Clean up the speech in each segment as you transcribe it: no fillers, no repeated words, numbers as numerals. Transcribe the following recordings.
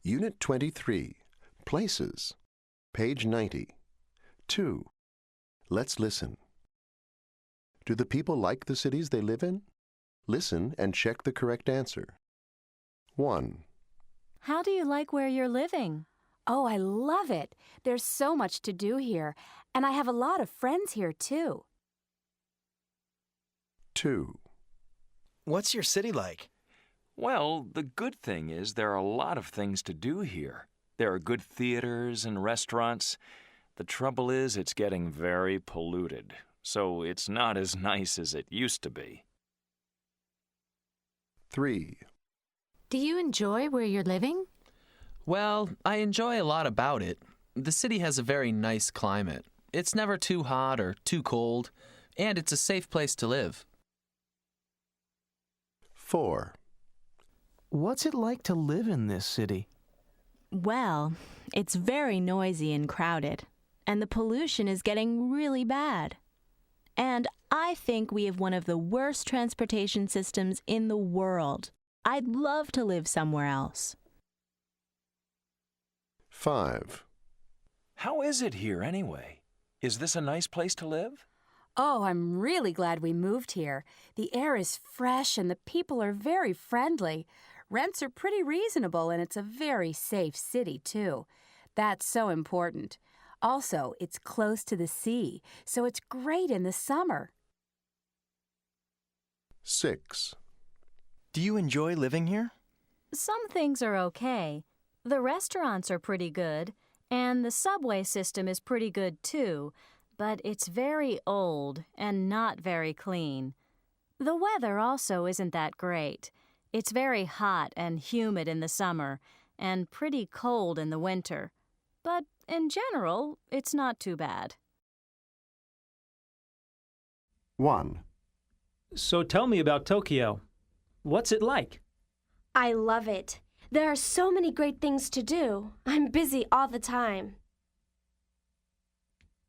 Unit 23, Places, page 90. 2. Let's listen. Do the people like the cities they live in? Listen and check the correct answer. 1. How do you like where you're living? Oh, I love it. There's so much to do here, and I have a lot of friends here, too. 2. What's your city like? Well, the good thing is there are a lot of things to do here. There are good theaters and restaurants. The trouble is it's getting very polluted, so it's not as nice as it used to be. 3. Do you enjoy where you're living? Well, I enjoy a lot about it. The city has a very nice climate. It's never too hot or too cold, and it's a safe place to live. 4. What's it like to live in this city? Well, it's very noisy and crowded, and the pollution is getting really bad. And I think we have one of the worst transportation systems in the world. I'd love to live somewhere else. 5. How is it here anyway? Is this a nice place to live? Oh, I'm really glad we moved here. The air is fresh and the people are very friendly. Rents are pretty reasonable and it's a very safe city, too. That's so important. Also, it's close to the sea, so it's great in the summer. 6. Do you enjoy living here? Some things are okay. The restaurants are pretty good, and the subway system is pretty good too, but it's very old and not very clean. The weather also isn't that great. It's very hot and humid in the summer, and pretty cold in the winter. But in general, it's not too bad. 1. So tell me about Tokyo. What's it like? I love it. There are so many great things to do. I'm busy all the time.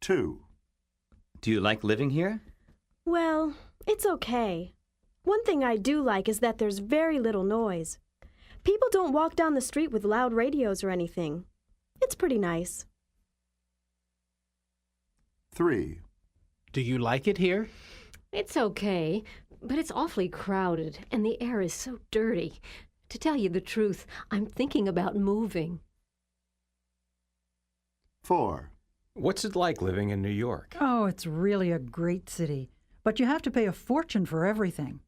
2. Do you like living here? Well, it's okay. One thing I do like is that there's very little noise. People don't walk down the street with loud radios or anything. It's pretty nice. 3. Do you like it here? It's okay, but it's awfully crowded, and the air is so dirty. To tell you the truth, I'm thinking about moving. 4. What's it like living in New York? Oh, it's really a great city, but you have to pay a fortune for everything.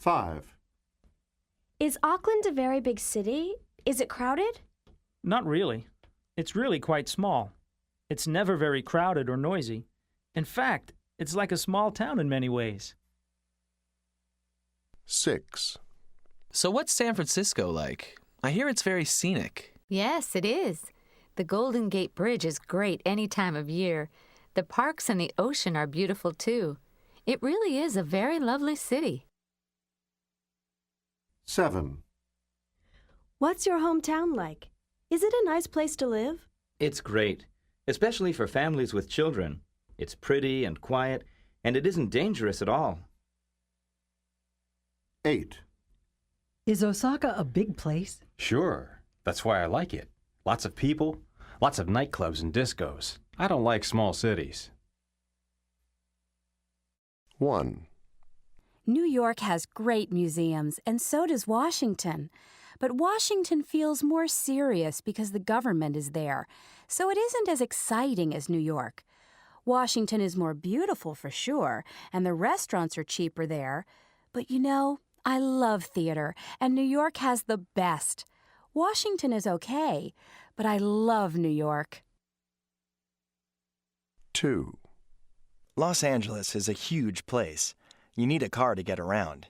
5. Is Auckland a very big city? Is it crowded? Not really. It's really quite small. It's never very crowded or noisy. In fact, it's like a small town in many ways. 6. So what's San Francisco like? I hear it's very scenic. Yes, it is. The Golden Gate Bridge is great any time of year. The parks and the ocean are beautiful too. It really is a very lovely city. 7. What's your hometown like? Is it a nice place to live? It's great, especially for families with children. It's pretty and quiet, and it isn't dangerous at all. 8. Is Osaka a big place? Sure. That's why I like it. Lots of people, lots of nightclubs and discos. I don't like small cities. 1. New York has great museums, and so does Washington. But Washington feels more serious because the government is there, so it isn't as exciting as New York. Washington is more beautiful for sure, and the restaurants are cheaper there. But you know, I love theater, and New York has the best. Washington is okay, but I love New York. 2. Los Angeles is a huge place. You need a car to get around.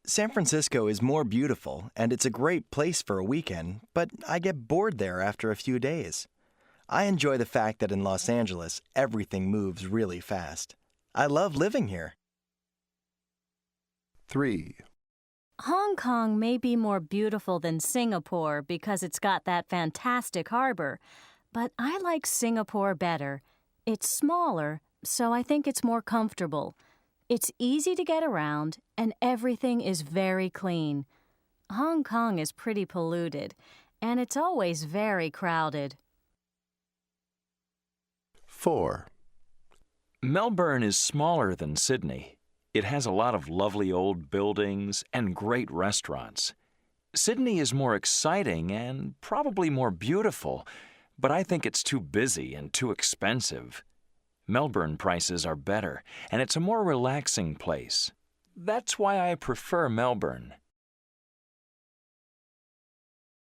San Francisco is more beautiful, and it's a great place for a weekend, but I get bored there after a few days. I enjoy the fact that in Los Angeles, everything moves really fast. I love living here. 3. Hong Kong may be more beautiful than Singapore because it's got that fantastic harbor, but I like Singapore better. It's smaller, so I think it's more comfortable. It's easy to get around, and everything is very clean. Hong Kong is pretty polluted, and it's always very crowded. 4. Melbourne is smaller than Sydney. It has a lot of lovely old buildings and great restaurants. Sydney is more exciting and probably more beautiful, but I think it's too busy and too expensive. Melbourne prices are better, and it's a more relaxing place. That's why I prefer Melbourne.